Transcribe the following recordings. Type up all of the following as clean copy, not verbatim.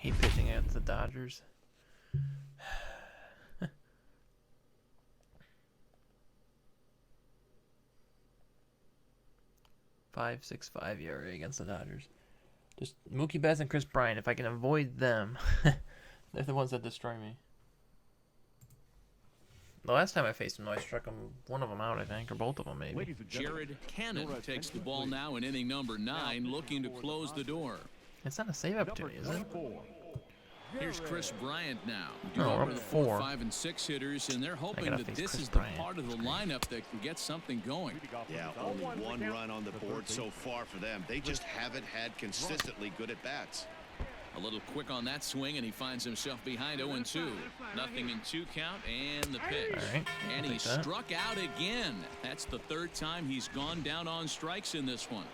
Hate pitching against the Dodgers. 5.65 ERA against the Dodgers. Just Mookie Betts and Chris Bryant. If I can avoid them, they're the ones that destroy me. The last time I faced him, I struck one of them out, I think, or both of them, maybe. Jared Cannon takes the ball now in inning number 9, looking to close the door. It's not a save opportunity, is it? Here's Chris Bryant now. No, we're up the 4. 5 and 6 hitters, and they're hoping that this Chris is Bryant. the part of the lineup that can get something going. Yeah, only one run on the board so far for them. They just haven't had consistently good at bats. A little quick on that swing, and he finds himself behind 0-2. Nothing in 2 count, and the pitch. All right, And he struck out again. That's the 3rd time he's gone down on strikes in this one.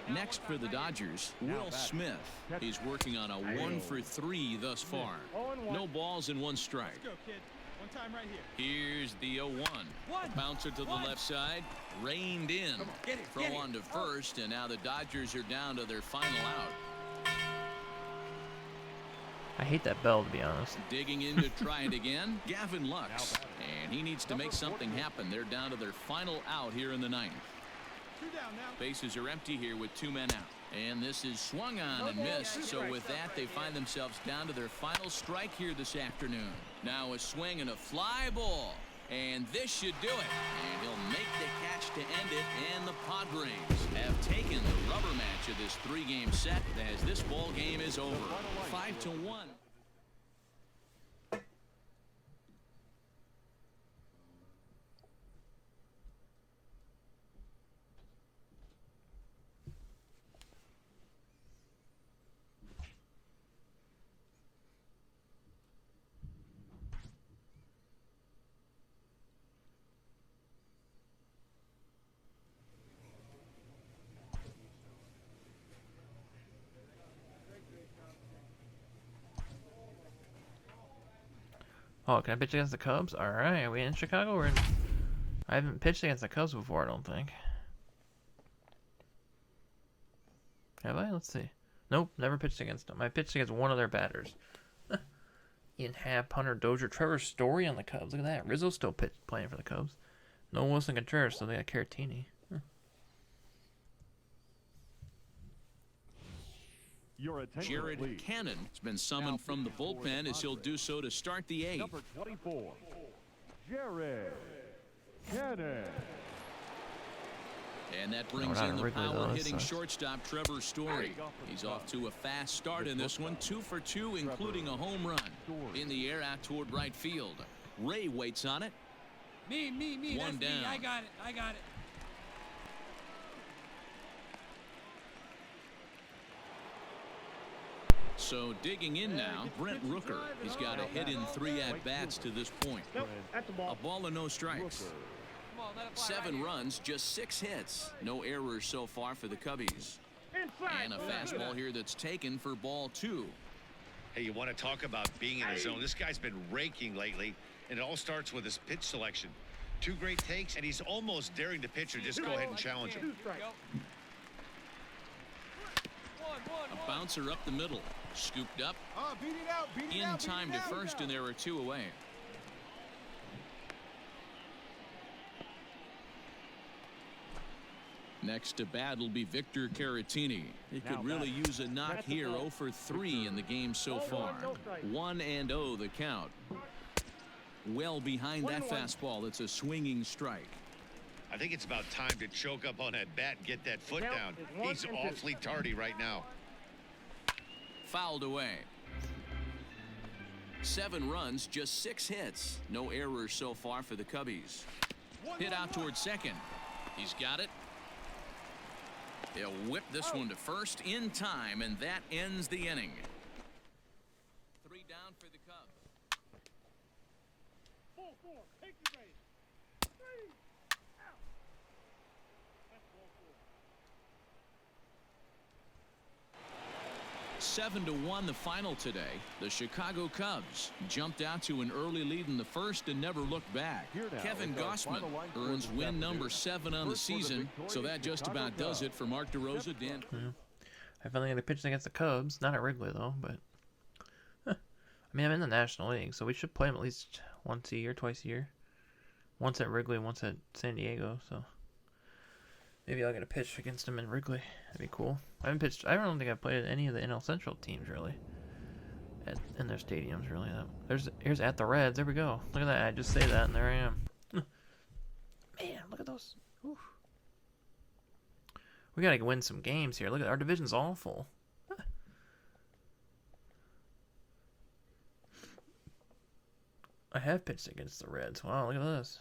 Next for the Dodgers, Will Smith. He's working on a 1 for 3 thus far. No balls and 1 strike. Here's the 0-1. Bouncer to the left side, reined in. Throw on to first, and now the Dodgers are down to their final out. I hate that bell, to be honest. Digging in to try it again, Gavin Lux. And he needs to make something happen. They're down to their final out here in the 9th. Bases are empty here with 2 men out. And this is swung on and missed. So with that, they find themselves down to their final strike here this afternoon. Now a swing and a fly ball. And this should do it. And he'll make the catch to end it. And the Padres have taken the rubber match of this 3-game set as this ball game is over. 5-1. Oh, can I pitch against the Cubs? All right, are we in Chicago? We're in. I haven't pitched against the Cubs before, I don't think. Have I? Let's see. Nope, never pitched against them. I pitched against one of their batters. Ian Happ, Hunter Dozier, Trevor Story on the Cubs. Look at that. Rizzo's still playing for the Cubs. No Wilson Contreras, so they got Caratini. Jared Cannon has been summoned from the bullpen as he'll do so to start the 8th. Number 24, Jared Cannon. And that brings in the power-hitting shortstop Trevor Story. He's off to a fast start in this one, 2 for 2, including a home run. In the air out toward right field. Ray waits on it. Me. One That's down. Me. I got it. So digging in now, Brent Rooker. He's got a hit in 3 at-bats to this point. A ball and no strikes. 7 runs, just 6 hits. No errors so far for the Cubbies. And a fastball here that's taken for ball 2. Hey, you want to talk about being in the zone? This guy's been raking lately, and it all starts with his pitch selection. 2 great takes, and he's almost daring the pitcher just go ahead and challenge him. A bouncer up the middle. Scooped up. In time to first, and there are 2 away. Next to bat will be Victor Caratini. He could really use a knock here. 0 for 3 in the game so far. 1-0 the count. Well behind that fastball. It's a swinging strike. I think it's about time to choke up on that bat and get that foot down. He's awfully tardy right now. Fouled away. 7 runs, just 6 hits. No errors so far for the Cubbies. Hit out towards second. He's got it. They'll whip this one to first in time, and that ends the inning. 3 down for the Cubs. 4-4. Take the base. 3 out. 7-1 the final today. The Chicago Cubs jumped out to an early lead in the first and never looked back. Kevin Gossman earns win number 7 on the season, so that just about does it for Mark DeRosa. Dan. I finally got to pitch against the Cubs. Not at Wrigley though, but I mean I'm in the National League, so we should play them at least once a year, twice a year. Once at Wrigley, once at San Diego. So maybe I'll get a pitch against them in Wrigley. That'd be cool. I haven't pitched. I don't think I've played any of the NL Central teams really. In their stadiums really. Here's at the Reds. There we go. Look at that. I just say that and there I am. Man, look at those. Oof. We gotta win some games here. Look at our division's awful. I have pitched against the Reds. Wow, look at this.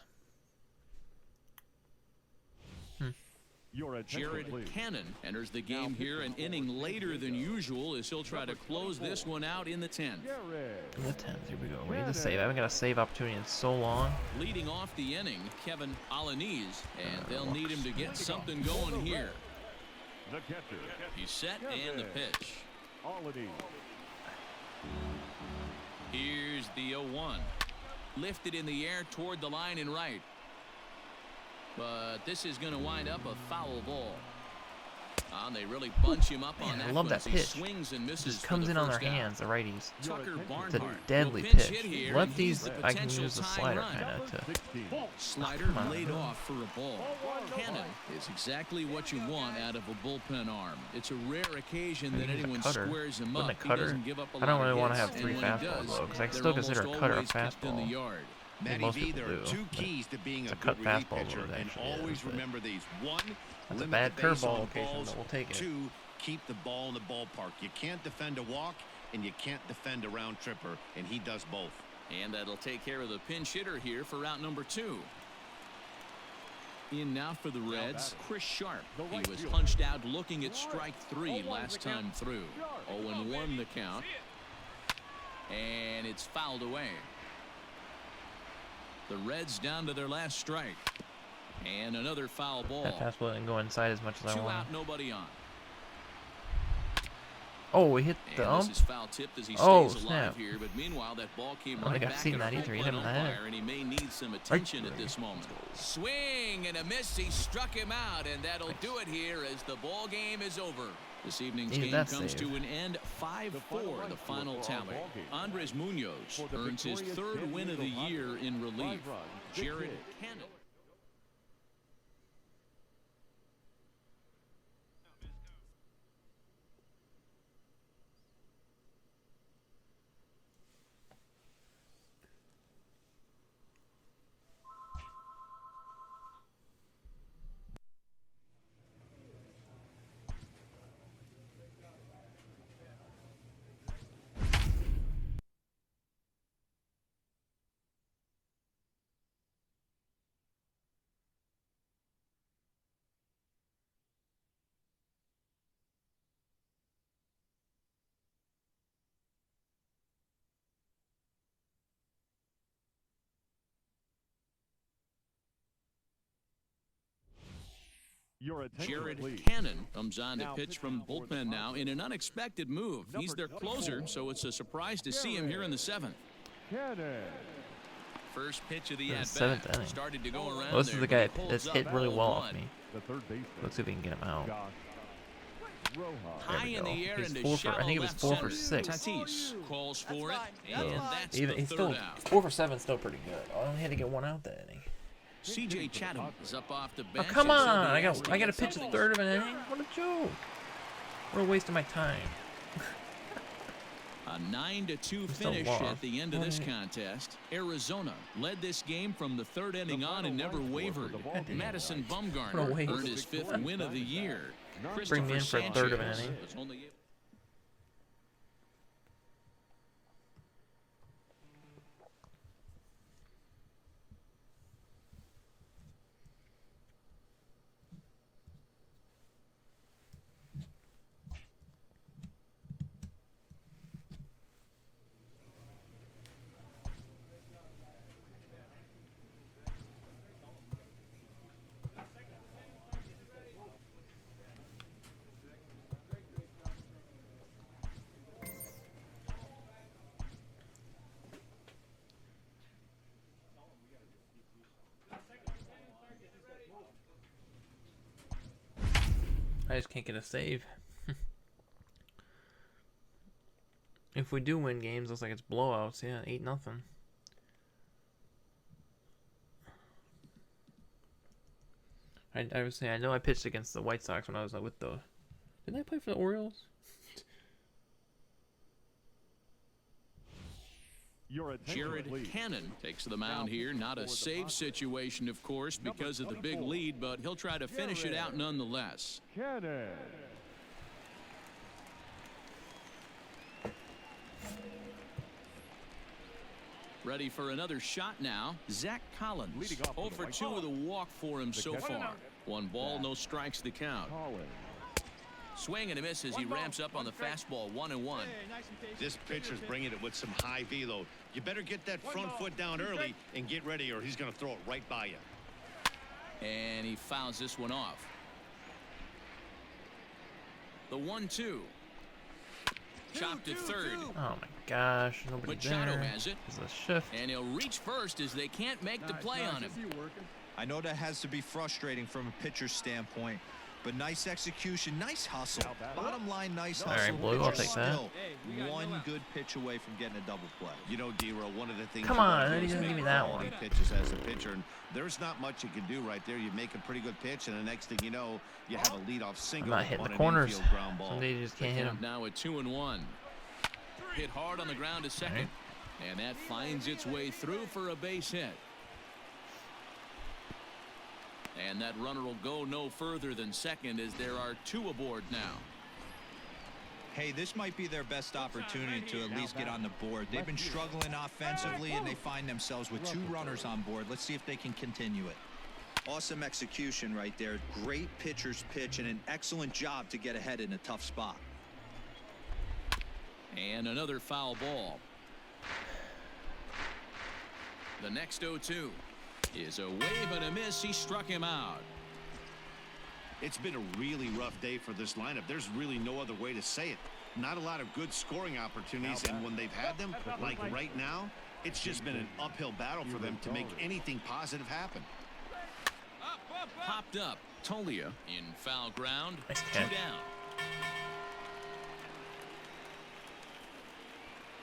Jared Cannon enters the game here an inning later than usual as he'll try to close this one out in the 10th. In the 10th, here we go. We need to save. I haven't got a save opportunity in so long. Leading off the inning, Kevin Alanis, and they'll need him to get something going here. He's set and the pitch. Here's the 0-1. Lifted in the air toward the line and right. But this is going to wind up a foul ball. They really bunch him up on that. I love that pitch. Swings and misses. Just comes in on their hands, the righties. Tucker It's a Barnhart deadly will pinch pitch. hit here, Let and he's these. the I can potential use the tying slider run. kind of to. Slider laid off for a ball. Cannon is exactly what you want out of a bullpen arm. It's a rare occasion that anyone squares him up. He doesn't give up a lot. I don't really of want to hits, have three and when he fastballs does, though, because I they're still consider a almost cutter a always kept in the fastball. yard. Matty most B, people there are do, two but keys to being a it's a good cut relief fastball pitcher, though, and actually, always but remember these. One, that's a limit bad the base curveball on occasion, balls. but we'll take it. Two, keep the ball in the ballpark. You can't defend a walk, and you can't defend a round tripper, and he does both. And that'll take care of the pinch hitter here for route number 2. In now for the Reds, Chris Sharp. He was punched out looking at strike 3 last time through. 0-1 the count. And it's fouled away. The Reds down to their last strike. And another foul ball. That fastball didn't go inside as much as I 2 wanted. out, nobody on. Oh, we hit the And ump. this is foul tipped as he Oh, stays snap. alive here, but meanwhile that ball came I don't right think I've back seen at a that either. He full hit him in the head. umpire, and he may need some attention at this moment. Swing and a miss. He struck him out, and that'll do it here as the ball game is over. This evening's Needed game that comes save. to an end 5-4, the final tally. Andres Munoz earns his 3rd win of the year in relief. Jared Cannon. Jared Cannon comes on to pitch from bullpen now in an unexpected move. He's their closer, so it's a surprise to see him here in the 7th. First pitch of the at Seventh bat inning. started to go around. Well, this is the guy that's hit really well off 0-1. me. Let's see if we can get him out. High we in go. the air He's into 4 for. I shallow think he was left 4 for center. 6. Tatis calls for it, So, and that's even the he's third still out. 4 for 7, still pretty good. I only had to get one out that inning. C.J. Chatham is up off the Oh bench. come and so on! he I has got to pitch a something. 3rd of an inning. What a joke! What a waste of my time. A 9-2 still finish lost. at the end of this Right. contest. Arizona led this game from the 3rd inning on and never wavered. Madison Bumgarner waste. earned his 5th win of the year. Bring me in for a Christopher 3rd of an Sanchez inning. was only able- I just can't get a save. If we do win games, looks like it's blowouts. Yeah, 8-0. I was saying, I know I pitched against the White Sox when I was with the. Didn't I play for the Orioles? Your attention, Jared please. Cannon takes the mound here. Not a save situation, of course, because of the big lead, but he'll try to finish it out nonetheless. Cannon. Ready for another shot now. Zach Collins. Leading off 0 with for the 2 with a walk for him so catcher. far. 1 ball, no strikes to count. Collins. Swing and a miss as he ramps up on the fastball. 1-1. This pitcher's bringing it with some high velo. You better get that front foot down early and get ready, or he's going to throw it right by you. And he fouls this one off. The 1-2. Chopped to third. Oh my gosh, nobody Machado there. has it. It's a shift. And he'll reach first as they can't make the play on him. I know that has to be frustrating from a pitcher's standpoint, but nice execution, nice hustle. Bottom line, nice All right, hustle. Blue, I'll Pitcher's take that. still one good pitch away from getting a double play. You know, D-Row, one of the things Come you on, wanna do he is doesn't make give me that quality one. pitches as a pitcher, and there's not much you can do right there. You make a pretty good pitch, and the next thing you know, you have a leadoff single I'm not hitting on the an corners. infield ground ball. Some days you just can't hit them. Now at 2-1. Hit hard on the ground to second. And that finds its way through for a base hit. And that runner will go no further than second as there are 2 aboard now. Hey, this might be their best opportunity to at least get on the board. They've been struggling offensively, and they find themselves with 2 runners on board. Let's see if they can continue it. Awesome execution right there. Great pitcher's pitch and an excellent job to get ahead in a tough spot. And another foul ball. The next 0-2 is a wave and a miss. He struck him out. It's been a really rough day for this lineup. There's really no other way to say it. Not a lot of good scoring opportunities, and when they've had them, like right now, it's just been an uphill battle for them to make anything positive happen. Popped up. Tolia in foul ground. Nice 2 catch. down.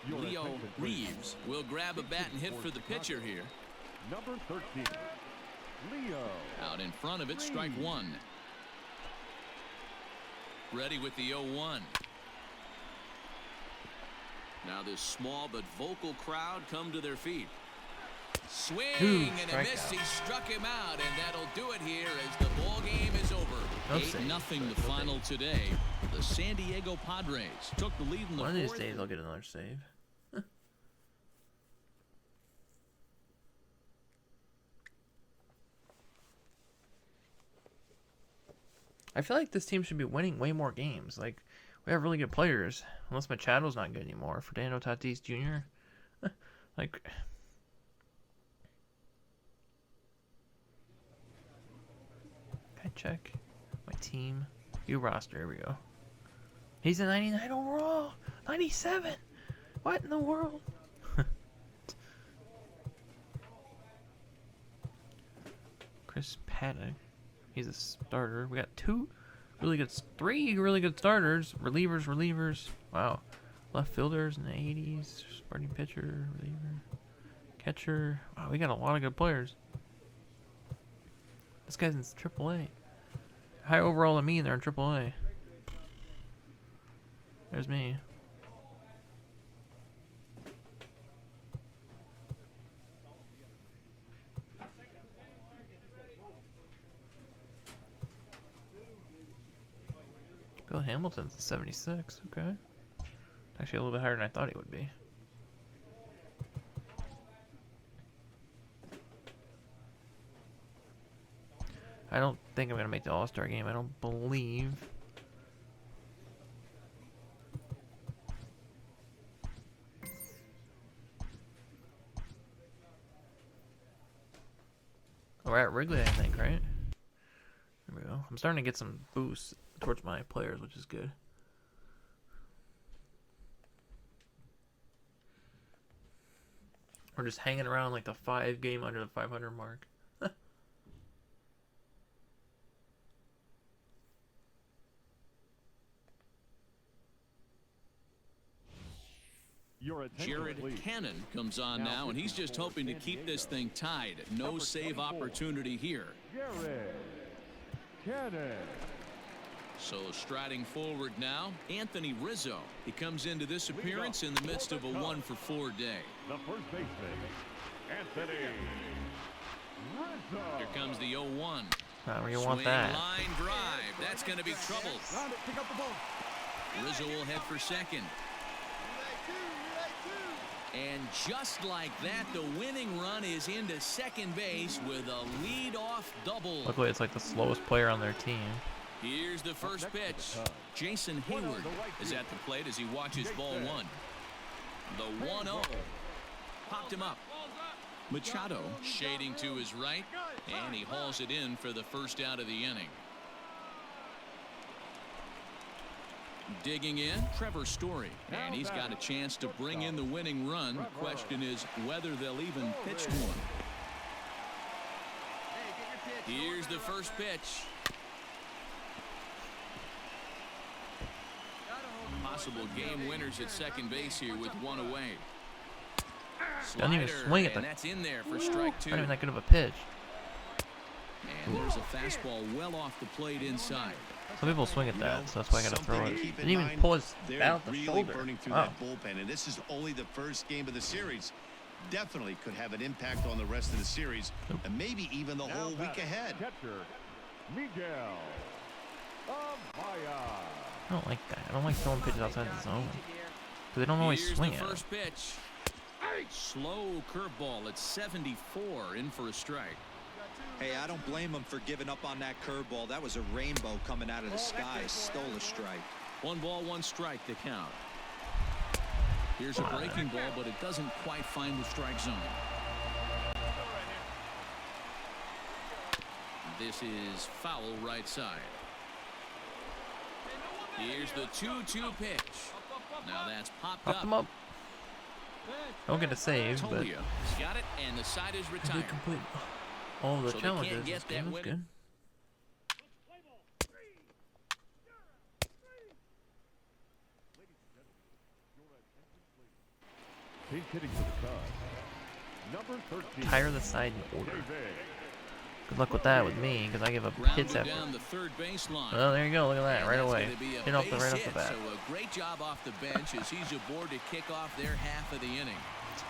Your Leo attention, please. Reeves will grab a bat and hit for the pitcher here. Number 13. Leo. Out in front of it, strike 1. Ready with the 0-1. Now this small but vocal crowd come to their feet. Swing and a miss. strikeout. He struck him out, and that'll do it here as the ball game is over. No 8-0 save. the final today. The San Diego Padres took the lead in the One of these fourth. days I'll get another save. I feel like this team should be winning way more games. Like, we have really good players. Unless Machado's not good anymore. Fernando Tatis Jr. Like, can I check my team? View roster. Here we go. He's a 99 overall. 97. What in the world? Chris Paddock. He's a starter. We got 3 really good starters. Relievers. Wow. Left fielders in the 80s. Starting pitcher, reliever, catcher. Wow, we got a lot of good players. This guy's in AAA. High overall than me, and they're in AAA. There's me. Bill Hamilton's a 76. Okay. Actually, a little bit higher than I thought he would be. I don't think I'm going to make the All-Star game. I don't believe. We're at Wrigley, I think, right? There we go. I'm starting to get some boosts towards my players, which is good. We're just hanging around like the 5 game under the 500 mark. Your attention, Jared please. Cannon comes on now, and he's just hoping to keep this thing tied. No save opportunity here. Jared Cannon. So striding forward now, Anthony Rizzo. He comes into this appearance in the midst of a 1-for-4 day. The first baseman, Anthony Rizzo. Here comes the 0-1. Not where you want Swing, that. line drive. That's going to be trouble. Round it, pick up the ball. Rizzo will head for second. And just like that, the winning run is into second base with a lead-off double. Luckily, it's like the slowest player on their team. Here's the first pitch. Jason Hayward is at the plate as he watches ball one. The 1-0. Popped him up. Machado shading to his right, and he hauls it in for the first out of the inning. Digging in, Trevor Story, and he's got a chance to bring in the winning run. The question is whether they'll even pitch to him. Here's the first pitch. Possible game winners at second base here with one away. Doesn't even swing at and the. that's in there for strike two. Not even that good of a pitch. And there's a fastball well off the plate inside. Some people swing at that, so that's why I gotta throw Something it. to keep in Didn't even mind, pull his they're bat out the really shoulder. burning through Oh. that bullpen, and this is only the first game of the series. Definitely could have an impact on the rest of the series, and maybe even the whole week ahead. Catcher, Miguel Amaya. I don't like that. I don't like throwing pitches outside the zone. Because they don't always Here's swing the at it. first pitch. Slow curveball at 74, in for a strike. Hey, I don't blame him for giving up on that curveball. That was a rainbow coming out of the sky. Stole a strike. 1 ball, 1 strike to count. Here's a breaking ball, but it doesn't quite find the strike zone. This is foul right side. Here's the 2-2 pitch. Now that's popped Popped up. him up. Don't get a save, but Tolia's got it, and the side is they retired. complete all the So they challenges. can't This get that game was win. good. He's hitting for the Cubs. Number 13. Tire the side in order. David. Good luck with that with me, because I give up hits Grounded after. down the third baseline. Oh, there you go. Look at that, And right that's away. gonna be a Hit off the base right off the hit, bat. So a great job off the bench as he's aboard to kick off their half of the inning.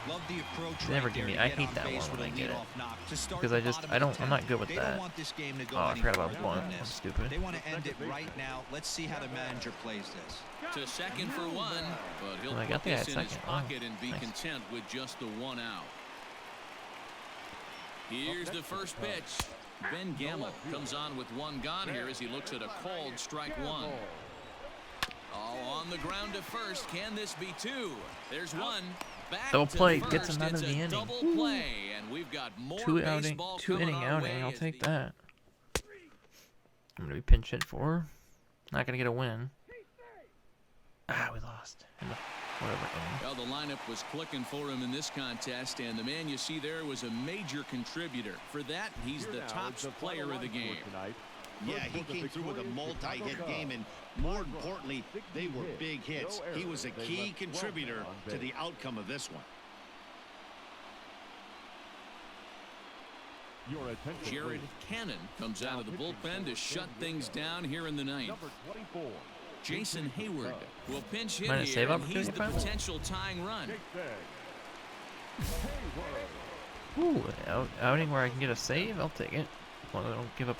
Love the approach. They never right give there me- to I get hate on that base one with when a I get it. leadoff knock to start Because the I just- bottom I of the don't- I'm not 10th. good with They that. don't want this game to go Oh, I any forgot about further one. than I'm this. stupid. They want to end it right now. Let's see how the manager plays this. To second for one, but he'll Well, I put got the guy this at in his second. Oh, pocket and be nice. content with just the 1 out. Here's the first pitch. Ben Gamble comes on with 1 gone here as he looks at a called strike 1. All on the ground to first. Can this be 2? There's 1. Back Double to play first. gets him out It's of the a inning. double play, and we've got more Two baseball inning coming our outing. way I'll as take the- that. I'm gonna be pinch hit for. Not gonna get a win. Ah, we lost. In the whatever inning. Well, the lineup was clicking for him in this contest, and the man you see there was a major contributor. For that, he's Here the now top is the player final of the line for game. tonight. Yeah, First he for the came through with a victorious multi-hit Chicago game, and Cubs. more 5 importantly, runs, they were 60 big hits. no He was a errors. They key left 12 contributor men on to base. the outcome of this one. Your attention, Jared please. Cannon comes out of the bullpen to shut things down here in the ninth. Number 24. Jason Hayward will pinch hit Might have save here, and he's opportunity the finally? potential tying run. Hayward. Ooh, outing where I can get a save. I'll take it. Well, I don't give up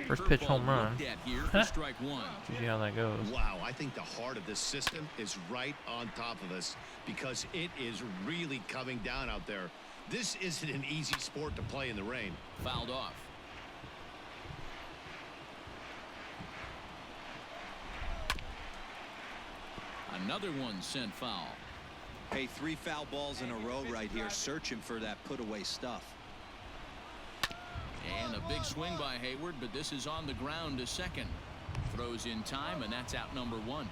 first pitch Curveball home run. looked at here for strike 1. Usually how that goes. Wow, I think the heart of this system is right on top of us because it is really coming down out there. This isn't an easy sport to play in the rain. Fouled off. Another one sent foul. Hey, 3 foul balls in a row right here, searching for that put-away stuff. And a big swing by Hayward, but this is on the ground to second. Throws in time, and that's out number 1.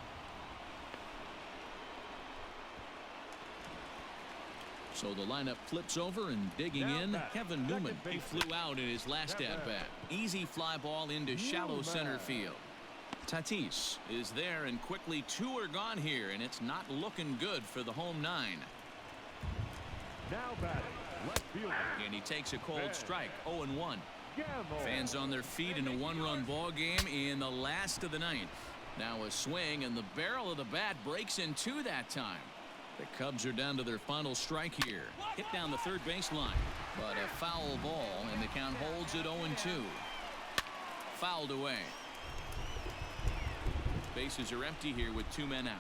So the lineup flips over, and digging in, Kevin Newman. He flew out in his last at-bat. Easy fly ball into shallow center field. Tatis is there, and quickly 2 are gone here, and it's not looking good for the home 9. Now batting, left fielder. And he takes a cold strike, 0-1. Gamble. Fans on their feet in a 1-run ball game in the last of the 9th. Now a swing, and the barrel of the bat breaks in 2 that time. The Cubs are down to their final strike here. Hit down the third baseline, but a foul ball, and the count holds at 0-2. Fouled away. Bases are empty here with 2 men out.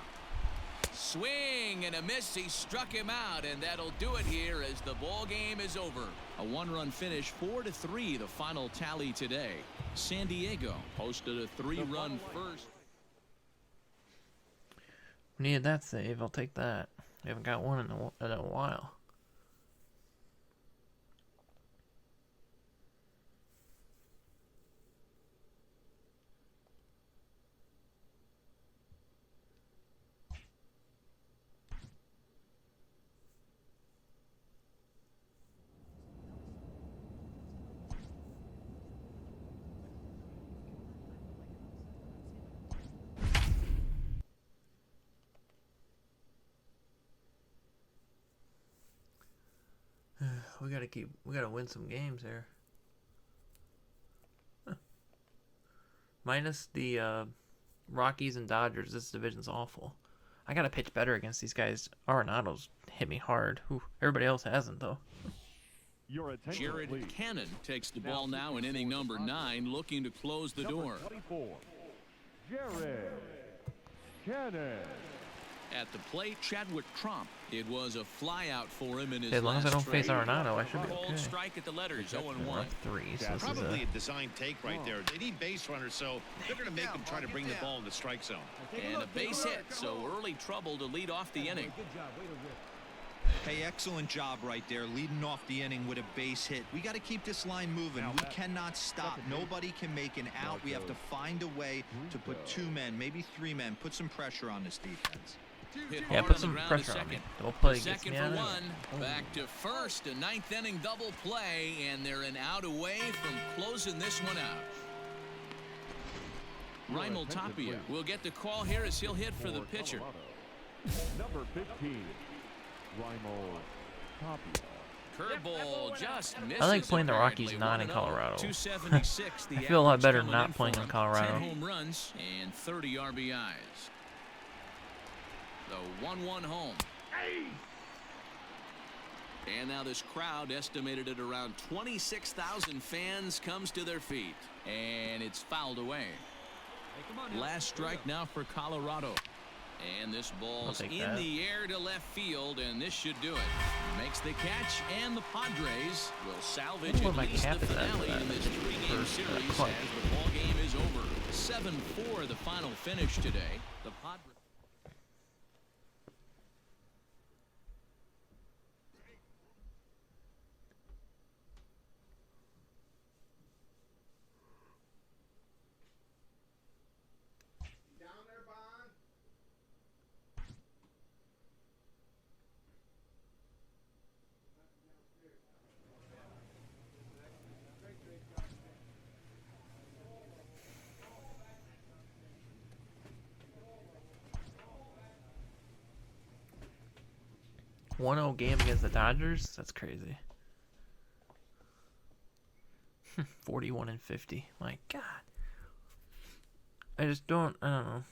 Swing and a miss. He struck him out, and that'll do it here as the ball game is over. A 1-run finish, 4-3, the final tally today. San Diego posted a 3-run first. Needed that save. I'll take that. We haven't got one in a while. We gotta win some games here. Huh. Minus the Rockies and Dodgers, this division's awful. I gotta pitch better against these guys. Arenado's hit me hard. Whew. Everybody else hasn't though. Your attention, Jared please. Cannon takes the ball now in inning number 9, looking to close the door. 24, Jared Cannon. At the plate, Chadwick Tromp. It was a flyout for him in his As long as I last don't face trade. Arenado, I should be Cold okay. strike at the letters, 0-1. We're up 3, so this is Probably a design take right there. They need base runners, so they're going to make them try to bring the ball in the strike zone. And a base hit, so early trouble to lead off the inning. Hey, excellent job right there, leading off the inning with a base hit. We got to keep this line moving. We cannot stop. Nobody can make an out. We have to find a way to put 2 men, maybe 3 men, put some pressure on this defense. Hit Yeah, hard put on some the ground pressure to on me. second. Double play To gets second me for out of it. 1. Back to first. A 9th inning double play, and they're an out away from closing this one out. Raimel Tapia will get the call here as he'll hit for the pitcher. Number 15, Raimel Tapia. Curveball just misses. I like playing the Rockies apparently. not in 1-0, Colorado. 276, the I feel a lot average better coming not in playing for in him. Colorado. 10 home runs and 30 RBIs. The 1-1 home. And now this crowd, estimated at around 26,000 fans, comes to their feet. And it's fouled away. Last strike now for Colorado. And this ball's in the air to left field, and this should do it. Makes the catch, and the Padres will salvage at least the finale in this 3-game series as the ball game is over. 7-4 the final finish today. The Padres. One-0 game against the Dodgers? That's crazy. 41-50. My God. I don't know.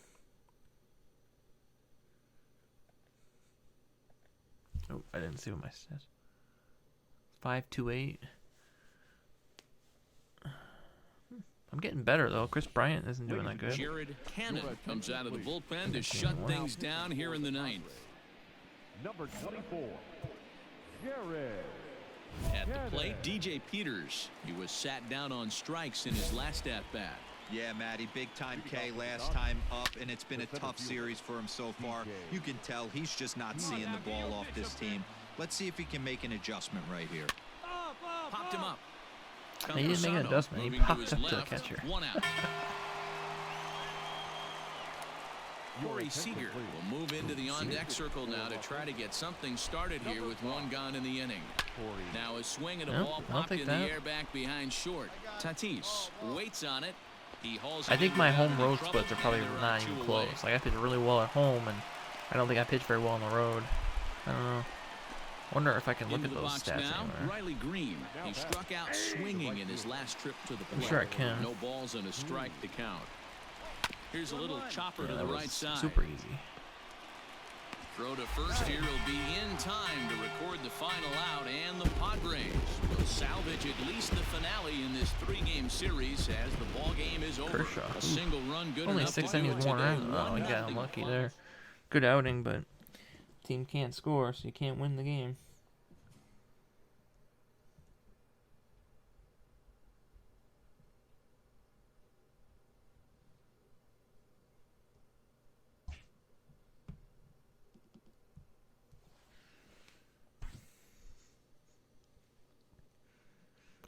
Oh, I didn't see what my stats. 5-2-8. I'm getting better though. Chris Bryant isn't doing that good. Jared Cannon comes out of the bullpen to shut things down here in the 9th. Number 24, Jared. At the plate, DJ Peters. He was sat down on strikes in his last at-bat. Yeah, Matty, big time K last time up, and it's been a tough series for him so far. You can tell he's just not seeing the ball off this team. Let's see if he can make an adjustment right here. Popped him up. He didn't make an adjustment. He Moving popped his up to the left, catcher. 1 out. Corey Seager will move into the on-deck circle now to try to get something started here with 1 gone in the inning. Now a swing at a ball I'll popped take in the that. air back behind short. Tatis waits on it. He hauls I it think in my without home any road trouble, splits are probably and we're not 2 even away. close. Like I pitch really well at home, and I don't think I pitch very well on the road. I don't know. Wonder if I can look Into at the those box stats now, anywhere. Riley Green. He struck out swinging in his last trip to the I'm plate. sure I can. No balls and a strike to count. Here's a little chopper Yeah, to that the was right side. super easy. Throw to first here will be in time to record the final out, and the Padres will salvage at least the finale in this 3-game series as the ball game is over. Kershaw. A single run good Only enough 6 to do innings, it 1 today. run. Oh, he got 1-0 unlucky Cubs. there. Good outing, but team can't score, so you can't win the game.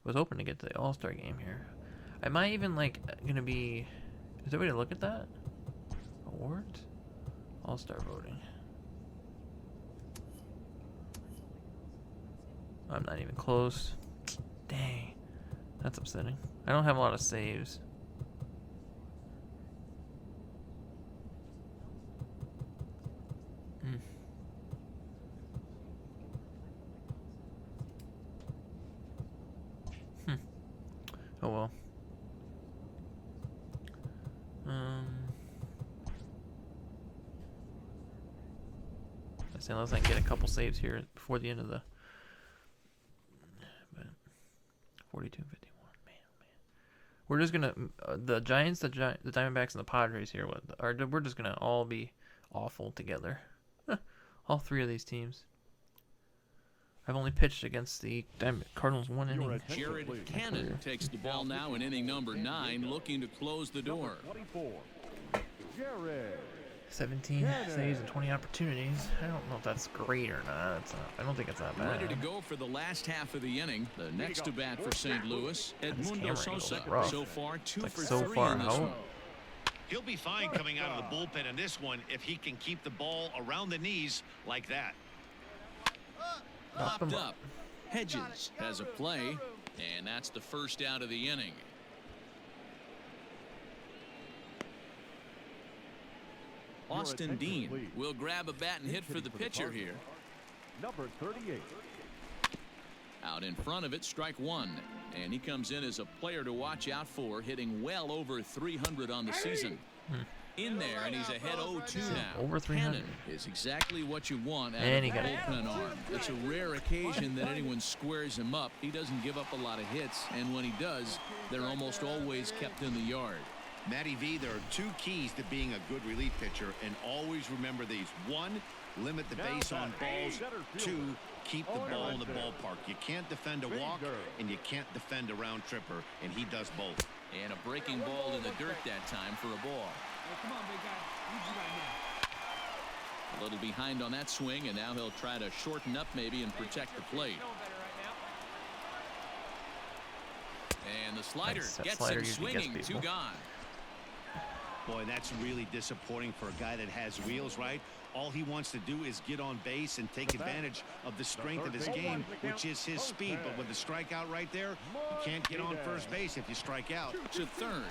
Was hoping to get to the All-Star game here. Am I even like gonna be? Is there a way to look at that? Awards? All-Star voting. I'm not even close. Dang, that's upsetting. I don't have a lot of saves. Oh well. I say unless I can get a couple saves here before the end of the. But 42-51, man, man. We're just gonna the Giants, the Diamondbacks, and the Padres here. We're just gonna all be awful together. All 3 of these teams. I've only pitched against the Cardinals 1 inning. Jared Cannon takes the ball now in inning number 9, looking to close the door. 24. Jared. 17 saves and 20 opportunities. I don't know if that's great or not. I don't think it's that bad. Ready to go for the last half of the inning. The next to bat for St. Louis, Edmundo camera Sosa. angle's rough. So far, 2 Like for so 3 far in this out. one. He'll be fine coming out of the bullpen in this one if he can keep the ball around the knees like that. Popped up. Hedges has a play, and that's the first out of the inning. Austin Dean will grab a bat and hit for the pitcher here. Number 38. Out in front of it, strike 1. And he comes in as a player to watch out for, hitting well over 300 on the season. In there, and he's ahead 0-2 now. Over 300. Cannon is exactly what you want out And of he a got it. bullpen arm. It's a rare occasion that anyone squares him up. He doesn't give up a lot of hits, and when he does, they're almost always kept in the yard. Matty V, there are 2 keys to being a good relief pitcher, and always remember these. 1, limit the base on balls. 2, keep the ball in the ballpark. You can't defend a walk, and you can't defend a round tripper, and he does both. And a breaking ball in the dirt that time for a ball. Come on, big guy. A little behind on that swing, and now he'll try to shorten up maybe and protect the plate. And the slider That gets slider him usually gets swinging. 2 people. gone. Boy, that's really disappointing for a guy that has wheels, right? All he wants to do is get on base and take advantage of the strength of his game, which is his speed. But with the strikeout right there, you can't get on first base if you strike out. To third.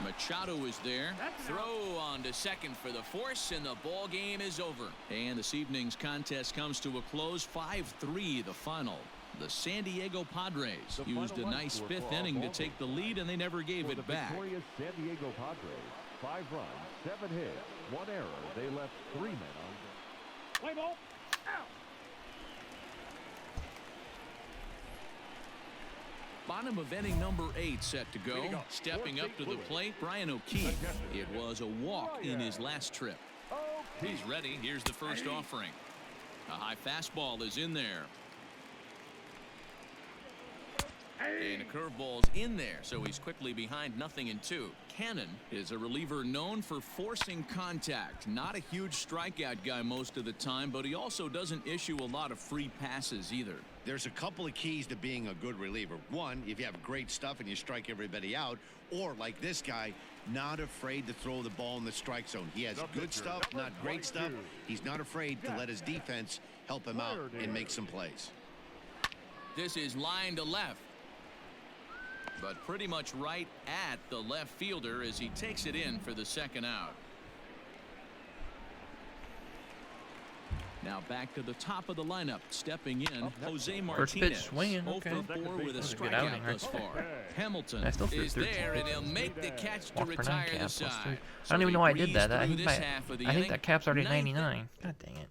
Machado is there. Throw on to second for the force, and the ball game is over. And this evening's contest comes to a close. 5-3 the final. The San Diego Padres used a nice 5th inning to take the lead, and they never gave it back. Victorious San Diego Padres. 5 runs, 7 hits, 1 error. They left 3 men on. Play ball. Out. Bottom of inning number 8 set to go. Stepping up to the plate, Brian O'Keefe. It was a walk in his last trip. He's ready. Here's the first offering. A high fastball is in there. And a curveball's in there, so he's quickly behind 0-2. Cannon is a reliever known for forcing contact. Not a huge strikeout guy most of the time, but he also doesn't issue a lot of free passes either. There's a couple of keys to being a good reliever. 1, if you have great stuff and you strike everybody out, or like this guy, not afraid to throw the ball in the strike zone. He has good stuff, not great stuff. He's not afraid to let his defense help him out and make some plays. This is line to left. but pretty much right at the left fielder as he takes it in for the second out. Now back to the top of the lineup, stepping in, Jose First pitch Martinez. swinging. 0 Okay. for 4 with a That was a good outing strikeout right thus there. far. Hamilton I still threw is 13 there, and he'll pitches. make the catch to Walk per 9 retire the cap plus 3. side. I don't even know why I did that. I breezed think, through this half of the I think inning. that cap's already at Ninth 99. God dang it.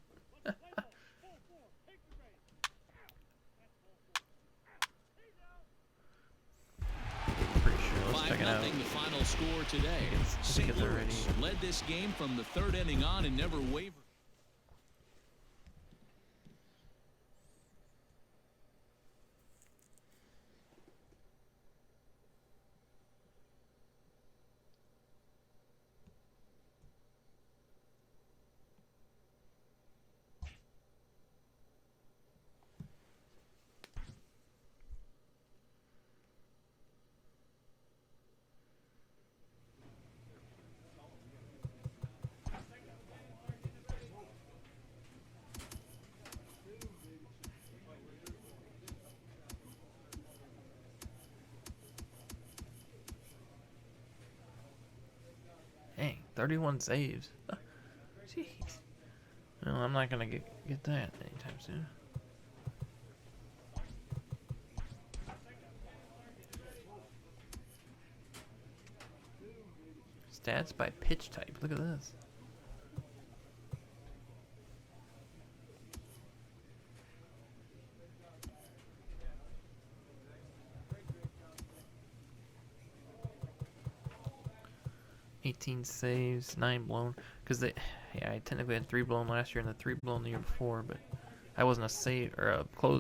Pretty sure. Let's check it out. 5-0 the final score today. Let's get St. there Louis led this game from the third inning on and never wavered. Dang, 31 saves. Jeez. Well, I'm not gonna get that anytime soon. Stats by pitch type. Look at this. $18 saves, 9 blown. Because I technically had 3 blown last year and the 3 blown the year before, but I wasn't a save or a close.